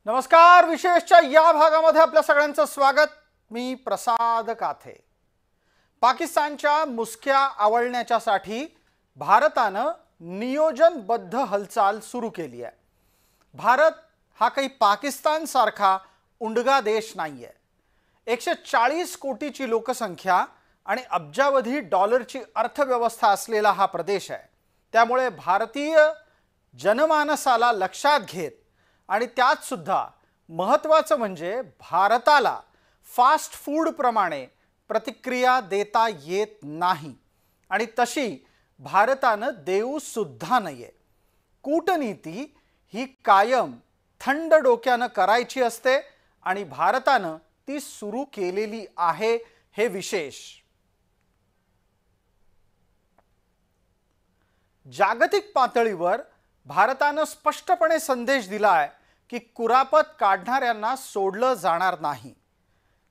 नमस्कार. विशेषच्या या भागामध्ये आपल्या सगळ्यांचं स्वागत. मी प्रसाद काथे. पाकिस्तानच्या मुसक्या आवळण्याच्यासाठी भारतानं नियोजनबद्ध हालचाल सुरू केली आहे. भारत हा काही पाकिस्तान सारखा उंडगा देश नाहीये. 140 कोटीची लोकसंख्या आणि अब्जावधी डॉलरची अर्थव्यवस्था असलेला हा प्रदेश आहे. त्यामुळे भारतीय जनमानसाला लक्षात घेत आणि त्यात सुद्धा महत्त्वाचं म्हणजे भारताला फास्ट फूड प्रमाणे प्रतिक्रिया देता येत नाही आणि तशी भारतानं देऊ सुद्धा नाहीये. कूटनीती ही कायम थंड डोक्यानं करायची असते आणि भारतानं ती सुरू केलेली आहे. हे विशेष. जागतिक पातळीवर भारतानं स्पष्टपणे संदेश दिला आहे की कुरापत काढणाऱ्यांना सोडलं जाणार नाही.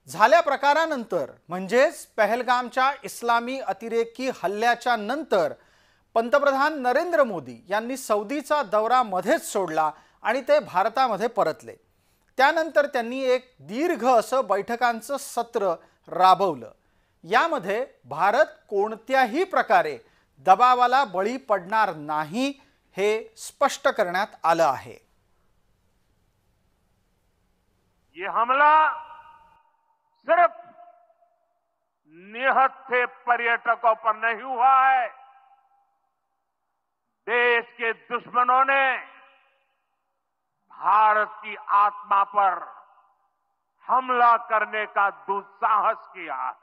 झाल्या प्रकारानंतर म्हणजेच पहलगामच्या इस्लामी अतिरेकी हल्ल्याच्या नंतर पंतप्रधान नरेंद्र मोदी यांनी सौदीचा दौरा मध्येच सोडला आणि ते भारतामध्ये परतले. त्यानंतर त्यांनी एक दीर्घ असं बैठकांचं सत्र राबवलं. यामध्ये भारत कोणत्याही प्रकारे दबावाला बळी पडणार नाही हे स्पष्ट करण्यात आलं आहे. ये हमला सिर्फ निहत्थे पर्यटकों पर नहीं हुआ है. देश के दुश्मनों ने भारत की आत्मा पर हमला करने का दुस्साहस किया है.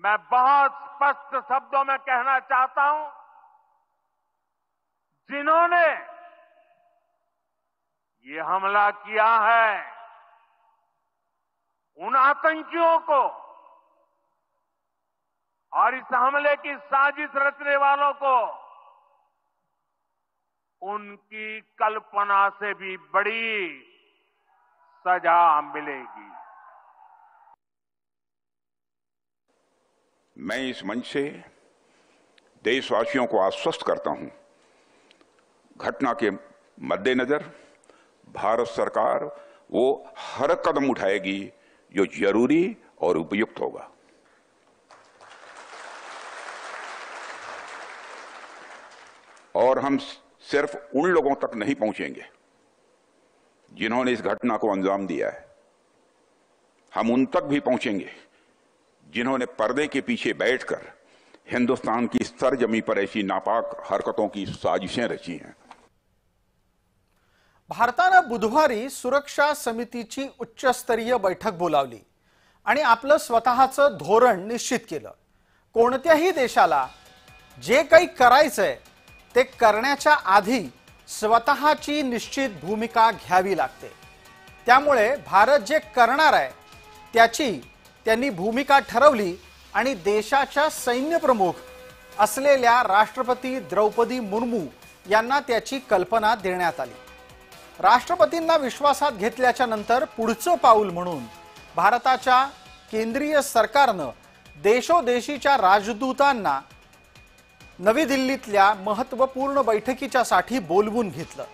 मैं बहुत स्पष्ट शब्दों में कहना चाहता हूं, जिन्होंने ये हमला किया है उन आतंकियों को और इस हमले की साजिश रचने वालों को उनकी कल्पना से भी बड़ी सजा मिलेगी. मैं इस मंच से देशवासियों को आश्वस्त करता हूं, घटना के मद्देनजर भारत सरकार वो हर कदम उठाएगी जो जरूरी और उपयुक्त होगा. और हम सिर्फ उन लोगों तक नहीं पहुंचेंगे जिन्होंने इस घटना को अंजाम दिया है. हम उन तक भी पहुंचेंगे जिन्होंने पर्दे के पीछे बैठकर हिंदुस्तान की सरजमी पर ऐसी नापाक हरकतों की साजिशें रची हैं. भारतानं बुधवारी सुरक्षा समितीची उच्चस्तरीय बैठक बोलावली आणि आपलं स्वतःचं धोरण निश्चित केलं. कोणत्याही देशाला जे काही करायचंय ते करण्याच्या आधी स्वतःची निश्चित भूमिका घ्यावी लागते. त्यामुळे भारत जे करणार आहे त्याची त्यांनी भूमिका ठरवली आणि देशाच्या सैन्य प्रमुख असलेल्या राष्ट्रपती द्रौपदी मुर्मू यांना त्याची कल्पना देण्यात आली. राष्ट्रपतींना विश्वासात घेतल्याच्या नंतर पुढचं पाऊल म्हणून भारताच्या केंद्रीय सरकारनं देशोदेशीच्या राजदूतांना नवी दिल्लीतल्या महत्त्वपूर्ण बैठकीच्यासाठी बोलवून घेतलं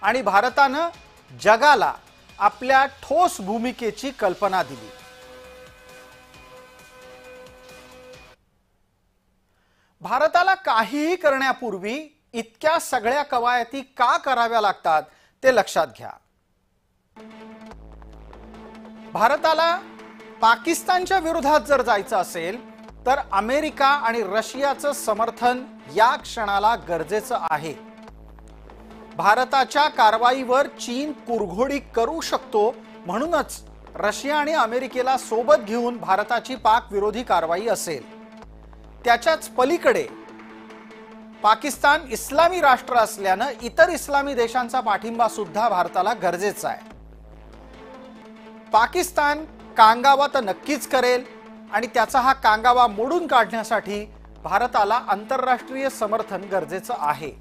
आणि भारतानं जगाला आपल्या ठोस भूमिकेची कल्पना दिली. भारताला काहीही करण्यापूर्वी इतक्या सगळ्या कवायती का कराव्या लागतात ते लक्षात घ्या. भारताला पाकिस्तानच्या विरोधात जर जायचं असेल तर अमेरिका आणि रशियाचं समर्थन या क्षणाला गरजेचं आहे. भारताच्या कारवाईवर चीन कुरघोडी करू शकतो, म्हणूनच रशिया आणि अमेरिकेला सोबत घेऊन भारताची पाक विरोधी कारवाई असेल. त्याच्याच पलीकडे पाकिस्तान इस्लामी राष्ट्र असल्यानं इतर इस्लामी देशांचा पाठिंबा सुद्धा भारताला गरजेचा आहे. पाकिस्तान कांगावा तर नक्कीच करेल आणि त्याचा हा कांगावा मोडून काढण्यासाठी भारताला आंतरराष्ट्रीय समर्थन गरजेचं आहे.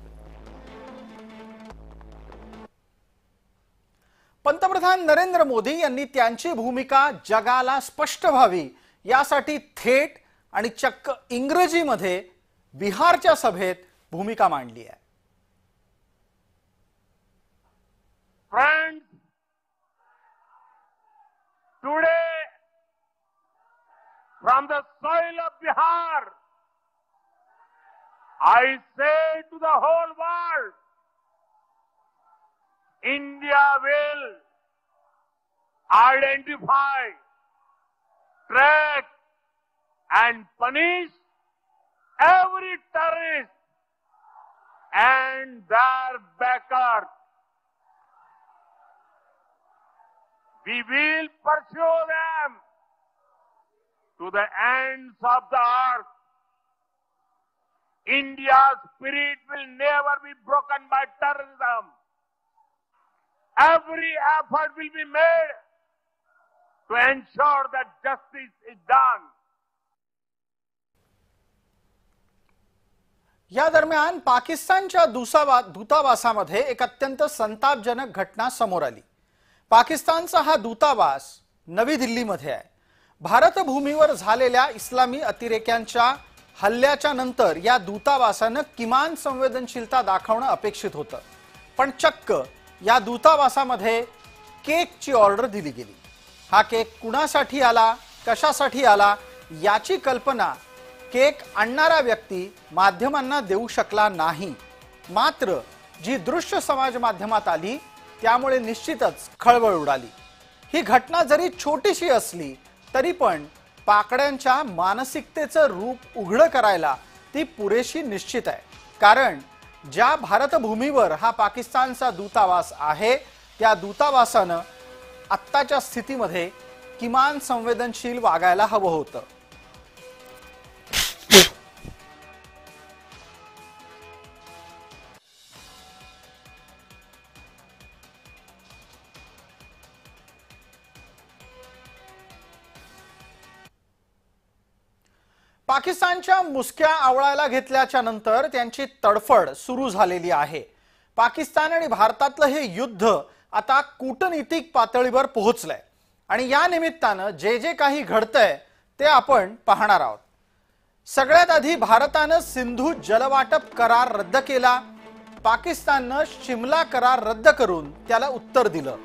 पंतप्रधान नरेंद्र मोदी यांनी त्यांची भूमिका जगाला स्पष्ट व्हावी यासाठी थेट आणि चक्क इंग्रजीमध्ये बिहारच्या सभेत भूमिका मांडली आहे. From the soil of Bihar, I say to the whole world, India will identify, track and punish every terrorist and their backers. We will pursue them to the ends of the earth. India's spirit will never be broken by terrorism. Every effort will be made to ensure that justice is done. या दरम्यान पाकिस्तानच्या दूतावासामध्ये एक अत्यंत संतापजनक घटना समोर आली। पाकिस्तानचा हा दूतावास नवी दिल्लीमध्ये आहे। भारत भूमीवर झालेल्या इस्लामी अतिरेक्यांच्या हल्ल्याच्या नंतर या दूतावासाने किमान संवेदनशीलता दाखवणे अपेक्षित होतं, पण चक्क या दूतावासामध्ये केकची ऑर्डर दिली गेली। हा केक कुणासाठी आला, कशासाठी आला याची कल्पना केक आणणारा व्यक्ती माध्यमांना देऊ शकला नाही। मात्र जी दृश्य समाज माध्यमात आली त्यामुळे निश्चितच खळबळ उडाली। ही घटना जरी छोटीशी असली तरी पण पाकड्यांच्या मानसिकतेचं रूप उघड करायला ती पुरेशी निश्चित आहे। कारण ज्या भारत भूमीवर हा पाकिस्तानचा दूतावास आहे त्या दूतावासाने आत्ताच्या स्थितीमध्ये किमान संवेदनशील वागायला हवं होतं। पाकिस्तानच्या मुसक्या आवळायला घेतल्याच्या नंतर त्यांची तडफड सुरू झालेली आहे। पाकिस्तान आणि भारतातलं हे युद्ध आता कूटनीतिक पातळीवर पोहोचलंय आणि या निमित्ताने जे जे काही घडतंय ते आपण पाहणार आहोत। सगळ्यात आधी भारताने सिंधू जलवाटप करार रद्द केला। पाकिस्तानने शिमला करार रद्द करून त्याला उत्तर दिलं।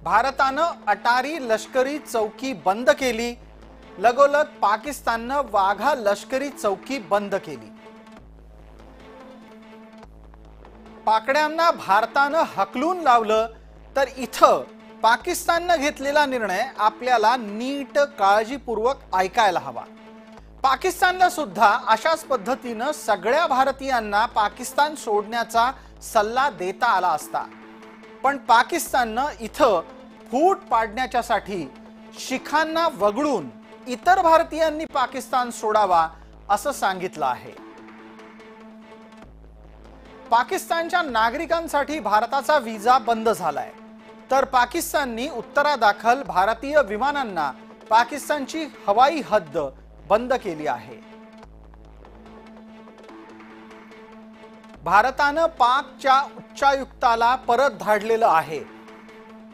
भारतानं अटारी लष्करी चौकी बंद केली। लगोलग पाकिस्ताननं वाघा लष्करी चौकी बंद केली। पाकड्यांना भारतानं हकलून लावलं तर इथं पाकिस्ताननं घेतलेला निर्णय आपल्याला नीट काळजीपूर्वक ऐकायला हवा। पाकिस्तानला सुद्धा अशाच पद्धतीनं सगळ्या भारतीयांना पाकिस्तान सोडण्याचा सल्ला देता आला असता, पण पाकिस्ताननं इथं फूट पाडण्याच्यासाठी शिखांना वगळून इतर भारतीयांनी पाकिस्तान सोडावा असं सांगितलं आहे। पाकिस्तानच्या नागरिकांसाठी भारताचा व्हिसा बंद झालाय, तर पाकिस्ताननी उत्तरादाखल भारतीय विमानांना पाकिस्तानची हवाई हद्द बंद केली आहे। भारतानं पाकच्या उच्चायुक्ताला परत धाडलेलं आहे।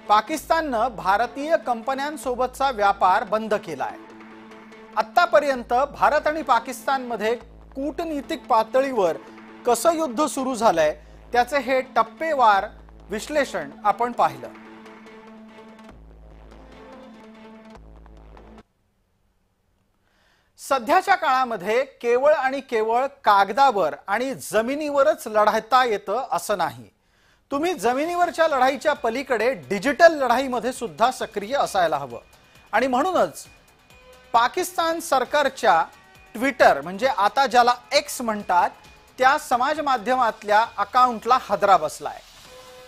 पाकिस्ताननं भारतीय कंपन्यांसोबतचा व्यापार बंद केलाय। आतापर्यंत भारत आणि पाकिस्तानमध्ये कूटनीतिक पातळीवर कसं युद्ध सुरू झालंय त्याचे हे टप्पेवार विश्लेषण आपण पाहिलं। सध्याच्या काळामध्ये केवळ आणि केवळ कागदावर आणि जमिनीवरच लढता येतं असं नाही। तुम्ही जमिनीवरच्या लढाईच्या पलीकडे डिजिटल लढाईमध्ये सुद्धा सक्रिय असायला हवं। आणि म्हणूनच पाकिस्तान सरकारच्या ट्विटर म्हणजे आता ज्याला एक्स म्हणतात त्या समाज माध्यमातल्या अकाउंटला हादरा बसलाय।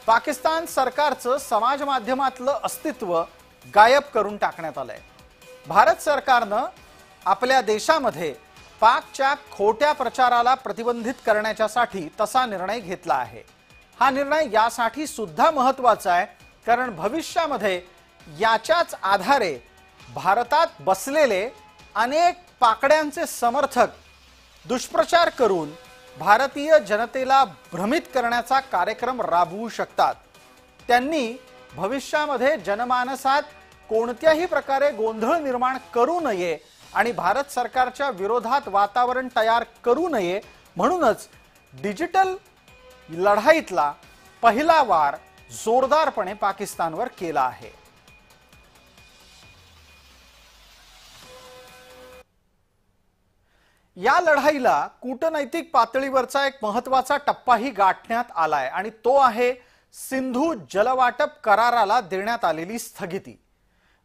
पाकिस्तान सरकारचं समाज माध्यमातलं अस्तित्व गायब करून टाकण्यात आलंय। भारत सरकारनं आपल्या देशामध्ये पाकच्या खोट्या प्रचाराला प्रतिबंधित करण्यासाठी तसा निर्णय घेतला आहे। हा निर्णय यासाठी सुद्धा महत्त्वाचा आहे कारण भविष्यामध्ये याच्याच आधारे भारतात बसलेले अनेक पाकड्यांचे समर्थक दुष्प्रचार करून भारतीय जनतेला भ्रमित करण्याचा कार्यक्रम राबवू शकतात। त्यांनी भविष्यामध्ये जनमानसात कोणत्याही प्रकारे गोंधळ निर्माण करू नये आणि भारत सरकारच्या विरोधात वातावरण तयार करू नये म्हणूनच डिजिटल लढाईतला पहिला वार जोरदारपणे पाकिस्तानवर केला आहे। या लढाईला कूटनैतिक पातळीवरचा एक महत्त्वाचा टप्पाही गाठण्यात आलाय आणि तो आहे सिंधू जलवाटप कराराला देण्यात आलेली स्थगिती।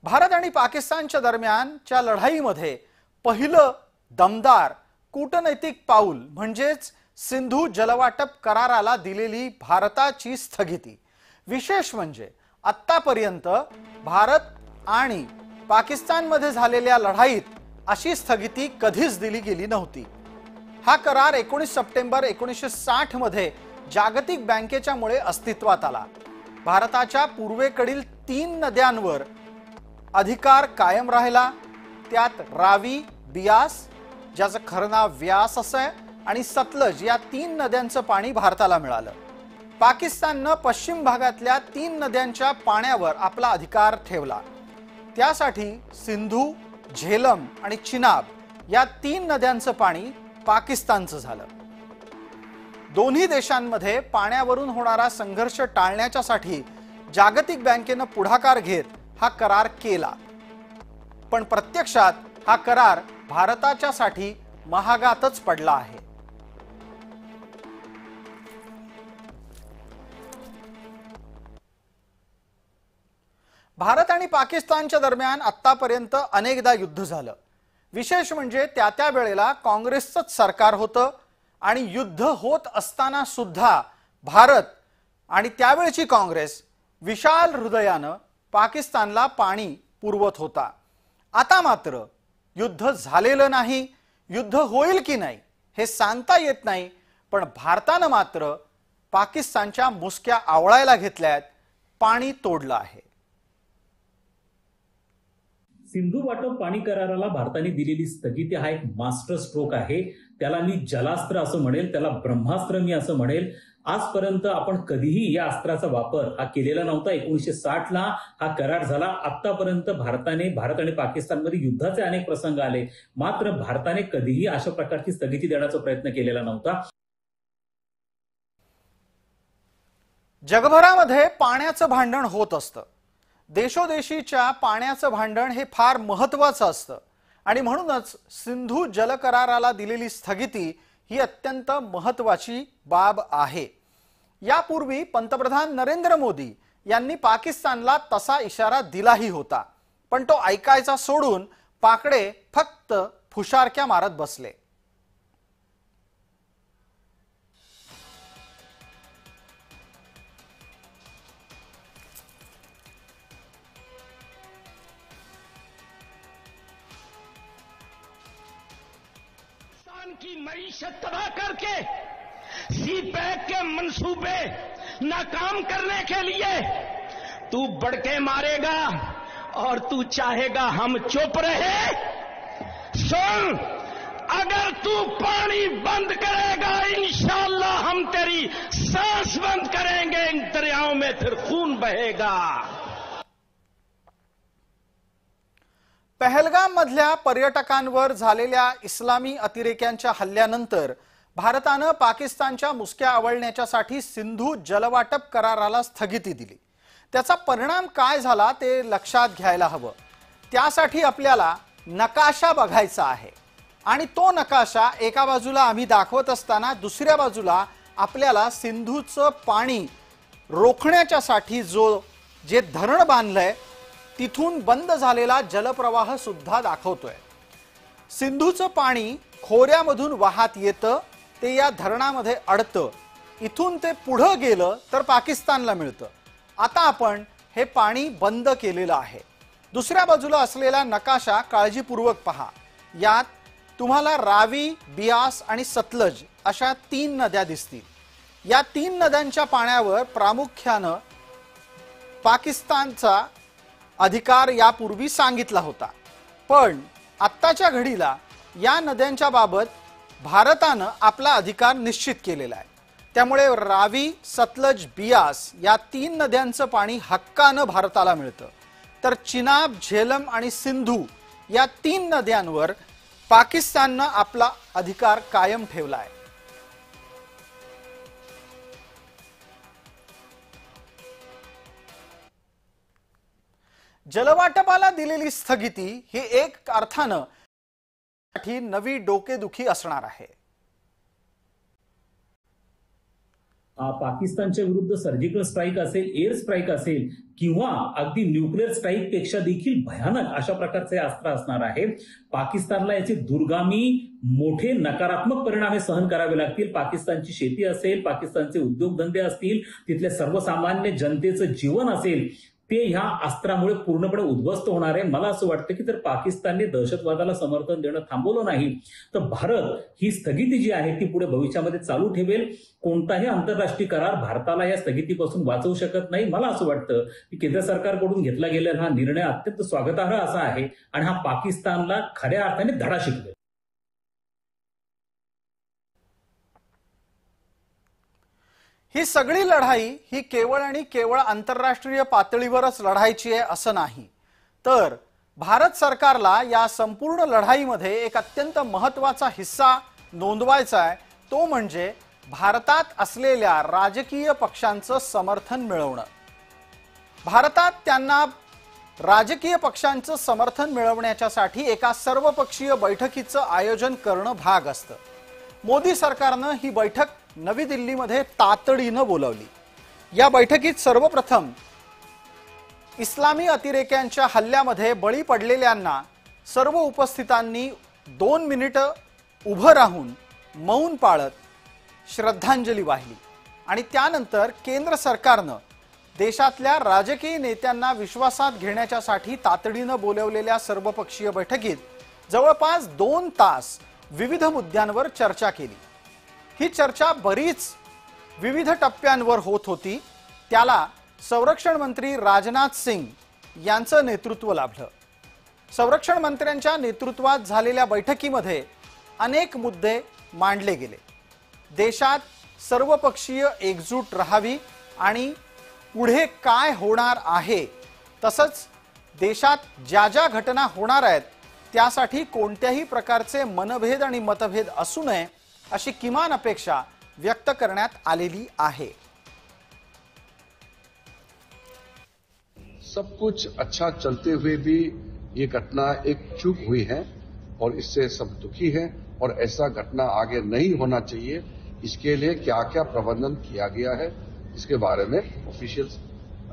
भारत आणि पाकिस्तानच्या दरम्यानच्या लढाईमध्ये पहिलं दमदार कूटनैतिक पाऊल म्हणजेच सिंधू जलवाटप कराराला दिलेली भारताची स्थगिती। विशेष म्हणजे आतापर्यंत भारत आणि पाकिस्तानमध्ये झालेल्या लढाईत अशी स्थगिती कधीच दिली गेली नव्हती। हा करार 19 सप्टेंबर 1960 मध्ये जागतिक बँकेच्या मुळे अस्तित्वात आला। भारताच्या पूर्वेकडील 3 नद्यांवर अधिकार कायम राहिला, त्यात रावी, बियास ज्याचं खरं नाव व्यास असं आहे आणि सतलज या 3 नद्यांचं पाणी भारताला मिळालं। पाकिस्ताननं पश्चिम भागातल्या 3 नद्यांच्या पाण्यावर आपला अधिकार ठेवला। त्यासाठी सिंधू, झेलम आणि चिनाब या 3 नद्यांचं पाणी पाकिस्तानचं झालं। दोन्ही देशांमध्ये पाण्यावरून होणारा संघर्ष टाळण्यासाठी जागतिक बँकेनं पुढाकार घेत हा करार केला, पण प्रत्यक्षात हा करार भारताच्यासाठी महागातच पडला आहे। भारत आणि पाकिस्तानच्या दरम्यान आतापर्यंत अनेकदा युद्ध झालं। विशेष म्हणजे त्या वेळेला काँग्रेसचंच सरकार होतं आणि युद्ध होत असताना सुद्धा भारत आणि त्यावेळची काँग्रेस विशाल हृदयानं पाकिस्तानला पाणी पुरवत होता। आता मात्र युद्ध झालेलं नाही, युद्ध होईल की नाही हे सांगता येत नाही, पण भारतानं मात्र पाकिस्तानच्या मुसक्या आवळायला घेतल्यात, पाणी तोडलं आहे। सिंधू वाटप पाणी कराराला भारताने दिलेली स्थगिती हा एक मास्टर स्ट्रोक आहे। त्याला मी जलास्त्र असं म्हणेल, त्याला ब्रह्मास्त्र मी असं म्हणेल। आजपर्यंत आपण कधीही या अस्त्राचा वापर हा केलेला नव्हता। 1960 ला हा करार झाला। आतापर्यंत भारत आणि पाकिस्तानमध्ये युद्धाचे अनेक प्रसंग आले, मात्र भारताने कधीही अशा प्रकारची स्थगिती देण्याचा प्रयत्न केलेला नव्हता। जगभरामध्ये पाण्याचं भांडण होत असतं। देशोदेशीच्या पाण्याचं भांडण हे फार महत्त्वाचं असतं आणि म्हणूनच सिंधू जलकराराला दिलेली स्थगिती ही अत्यंत महत्त्वाची बाब आहे। यापूर्वी पंतप्रधान नरेंद्र मोदी यांनी पाकिस्तानला तसा इशारा दिलाही होता, पण तो ऐकायचा सोडून पाकडे फक्त फुशारक्या मारत बसले। की मईशत तबाह करके सीपैक के मंसूबे नाकाम करने के लिए तू बड़के मारेगा और तू चाहेगा हम चुप रहे। सुन, अगर तू पानी बंद करेगा इंशाअल्लाह हम तेरी सांस बंद करेंगे, इन दरियाओं में फिर खून बहेगा। पहलगाम मधल्या पर्यटकांवर झालेल्या इस्लामी अतिरेक्यांच्या हल्ल्यानंतर भारतानं पाकिस्तानच्या मुसक्या आवळण्याच्यासाठी सिंधू जलवाटप कराराला स्थगिती दिली। त्याचा परिणाम काय झाला ते लक्षात घ्यायला हवं। त्यासाठी आपल्याला नकाशा बघायचा आहे आणि तो नकाशा एका बाजूला आम्ही दाखवत असताना दुसऱ्या बाजूला आपल्याला सिंधूचं पाणी रोखण्याच्यासाठी जे धरण बांधलंय तिथून बंद झालेला जलप्रवाह सुद्धा दाखवतोय। सिंधूचं पाणी खोऱ्यामधून वाहत येतं, ते या धरणामध्ये अडतं, इथून ते पुढे गेलं तर पाकिस्तानला मिळतं। आता आपण हे पाणी बंद केलेलं आहे। दुसऱ्या बाजूला असलेला नकाशा काळजीपूर्वक पहा। यात तुम्हाला रावी, बियास आणि सतलज अशा 3 नद्या दिसतील। या 3 नद्यांच्या पाण्यावर प्रामुख्याने पाकिस्तानचा अधिकार यापूर्वी सांगितला होता, पण आत्ताच्या घडीला या नद्यांच्या बाबत भारतानं आपला अधिकार निश्चित केलेला आहे। त्यामुळे रावी, सतलज, बियास या 3 नद्यांचं पाणी हक्कानं भारताला मिळतं, तर चिनाब, झेलम आणि सिंधू या 3 नद्यांवर पाकिस्ताननं आपला अधिकार कायम ठेवला आहे। जलवाटपाला दिलेली स्थगिती ही एक अर्थानं मोदींसाठी नवी डोकेदुखी असणार आहे. पाकिस्तानच्या विरुद्ध सर्जिकल स्ट्राईक असेल, एअर स्ट्राईक असेल किंवा अगदी न्यूक्लिअर स्ट्राईक पेक्षा देखील भयानक अशा प्रकारचे अस्त्र असणार आहे. पाकिस्तानला याचे दुर्गामी मोठे नकारात्मक परिणाम सहन करावे लागतील. पाकिस्तानची शेती असेल, पाकिस्तानचे उद्योगधंदे असतील, तिथल्या सर्वसामान्य जनतेचं जीवन असेल, ते ह्या अस्त्रामुळे पूर्णपणे उद्ध्वस्त होणार आहे. मला असं वाटतं की जर पाकिस्तानने दहशतवादाला समर्थन देणं थांबवलं नाही तर भारत ही स्थगिती जी आहे ती पुढे भविष्यामध्ये चालू ठेवेल. कोणताही आंतरराष्ट्रीय करार भारताला या स्थगितीपासून वाचवू शकत नाही. मला असं वाटतं की केंद्र सरकारकडून घेतला गेलेला हा निर्णय अत्यंत स्वागतार्ह असा आहे आणि हा पाकिस्तानला खऱ्या अर्थाने धडा शिकवेल. ही सगळी लढाई ही केवळ आणि केवळ आंतरराष्ट्रीय पातळीवरच लढायची आहे असं नाही, तर भारत सरकारला या संपूर्ण लढाईमध्ये एक अत्यंत महत्त्वाचा हिस्सा नोंदवायचा आहे. तो म्हणजे भारतात असलेल्या राजकीय पक्षांचं समर्थन मिळवणं. भारतात त्यांना राजकीय पक्षांचं समर्थन मिळवण्यासाठी एका सर्वपक्षीय बैठकीचं आयोजन करणं भाग असतं. मोदी सरकारनं ही बैठक नवी दिल्लीमध्ये तातडीनं बोलावली. या बैठकीत सर्वप्रथम इस्लामी अतिरेक्यांच्या हल्ल्यामध्ये बळी पडलेल्यांना सर्व उपस्थितांनी 2 मिनिटं उभं राहून मौन पाळत श्रद्धांजली वाहिली आणि त्यानंतर केंद्र सरकारनं देशातल्या राजकीय नेत्यांना विश्वासात घेण्यासाठी तातडीनं बोलवलेल्या सर्वपक्षीय बैठकीत जवळपास 2 तास विविध मुद्द्यांवर चर्चा केली. ही चर्चा बरीच विविध टप्प्यांवर होत होती. त्याला संरक्षण मंत्री राजनाथ सिंग यांचं नेतृत्व लाभलं. संरक्षण मंत्र्यांच्या नेतृत्वात झालेल्या बैठकीमध्ये अनेक मुद्दे मांडले गेले. देशात सर्वपक्षीय एकजूट राहावी आणि पुढे काय होणार आहे, तसंच देशात ज्या ज्या घटना होणार आहेत त्यासाठी कोणत्याही प्रकारचे मनभेद आणि मतभेद असू नये अशी किमान अपेक्षा व्यक्त करण्यात आलेली आहे. सब कुछ अच्छा चलते हुए भी ये घटना एक चूक हुई है और इससे सब दुखी है और ऐसा घटना आगे नहीं होना चाहिए. इसके लिए क्या क्या प्रबंधन किया गया है इसके बारे में ऑफिशियल्स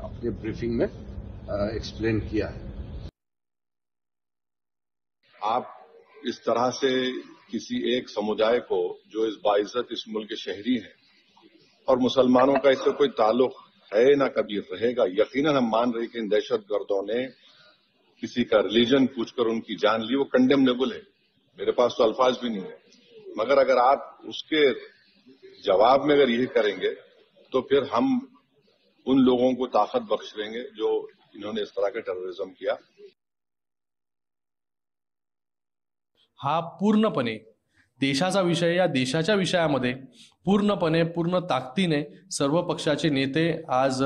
अपने ब्रीफिंग में एक्सप्लेन किया है. आप इस तरह से किसी एक समुदाय को जो इस बाइज्जत इस मुल्क के शहरी हैं और मुसलमानों का इससे कोई ताल्लुक है ना कभी रहेगा, यकीनन हम मान रहे कि इन दहशतगर्दों ने किसी का रिलीजन पूछकर उनकी जान ली, वो कंडेमनेबल है. मेरे पास तो अल्फाज भी नहीं है. मगर अगर आप उसके जवाब में अगर यही करेंगे तो फिर हम उन लोगों को ताकत बख्श देंगे जो इन्होंने इस तरह का टेररिज्म किया. हा पूर्णपणे देशाचा विषय, या देशाच्या विषयामध्ये पूर्ण ताकदीने सर्व पक्षाचे नेते आज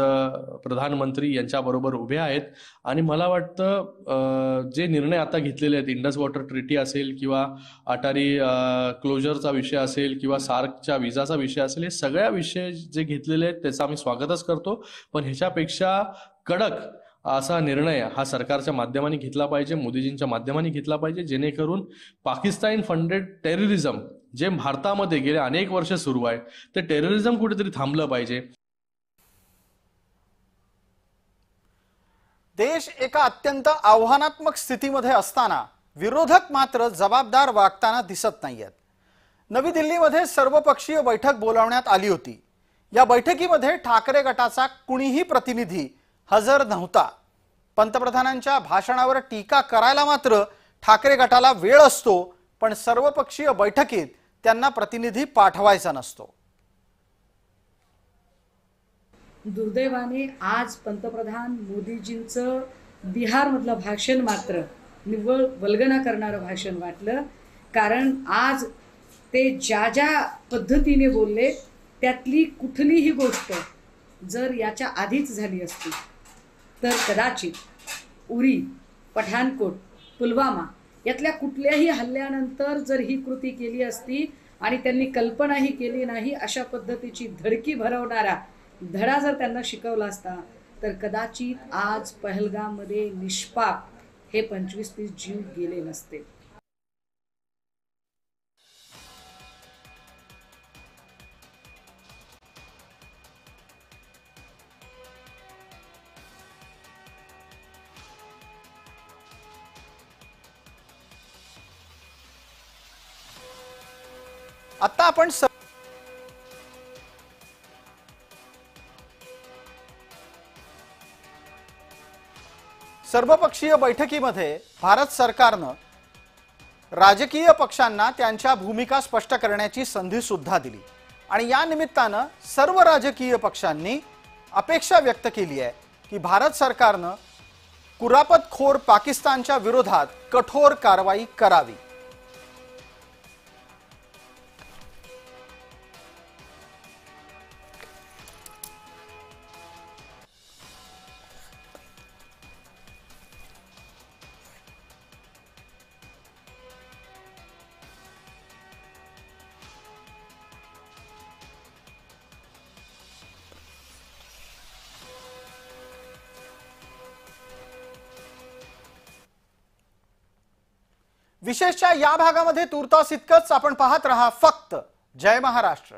प्रधानमंत्री यांच्याबरोबर उभे आहेत. आणि मला वाटतं जे निर्णय आता घेतलेले आहेत, इंडस वॉटर ट्रीटी असेल किंवा अटारी क्लोजरचा विषय असेल किंवा सार्कच्या विजाचा विषय असेल, हे सगळ्या विषय जे घेतलेले आहेत त्याचं आम्ही स्वागतच करतो. पण ह्याच्यापेक्षा कडक असा निर्णय हा सरकारच्या माध्यमाने घेतला पाहिजे, मोदीजींच्या माध्यमाने घेतला पाहिजे, जेणेकरून पाकिस्तान फंडेड टेररिझम जे भारतामध्ये गेले अनेक वर्ष सुरू आहे ते टेररिझम कुठेतरी थांबलं पाहिजे. देश एका अत्यंत आव्हानात्मक स्थितीमध्ये असताना विरोधक मात्र जबाबदार वागताना दिसत नाहीयेत. नवी दिल्लीमध्ये सर्वपक्षीय बैठक बोलावण्यात आली होती. या बैठकीमध्ये ठाकरे गटाचा कुणीही प्रतिनिधी हजर नव्हता. पंतप्रधानांच्या भाषणावर टीका करायला मात्र ठाकरे गटाला वेळ असतो, पण सर्वपक्षीय बैठकीत त्यांना प्रतिनिधी पाठवायचा नसतो. दुर्दैवाने आज पंतप्रधान मोदीजींचं बिहारमधलं भाषण मात्र निव्वळ वल्गना करणारं भाषण वाटलं. कारण आज ते ज्या ज्या पद्धतीने बोलले त्यातली कुठलीही गोष्ट जर याच्या आधीच झाली असती तर कदाचित उरी, पठाणकोट, पुलवामा यातल्या कुठल्याही हल्ल्यानंतर जर ही कृती केली असती आणि त्यांनी कल्पनाही केली नाही अशा पद्धतीची धडकी भरवणारा धडा जर त्यांना शिकवला असता तर कदाचित आज पहलगाममध्ये निष्पाप हे 25-30 जीव गेले नसते. आता आपण सर्वपक्षीय बैठकीमध्ये भारत सरकारनं राजकीय पक्षांना त्यांच्या भूमिका स्पष्ट करण्याची संधी सुद्धा दिली आणि या निमित्तानं सर्व राजकीय पक्षांनी अपेक्षा व्यक्त केली आहे की भारत सरकारनं कुरापतखोर पाकिस्तानच्या विरोधात कठोर कारवाई करावी। विशेषच्या या भागामध्ये तुर्तास इतकंच। आपण पाहत रहा फक्त जय महाराष्ट्र।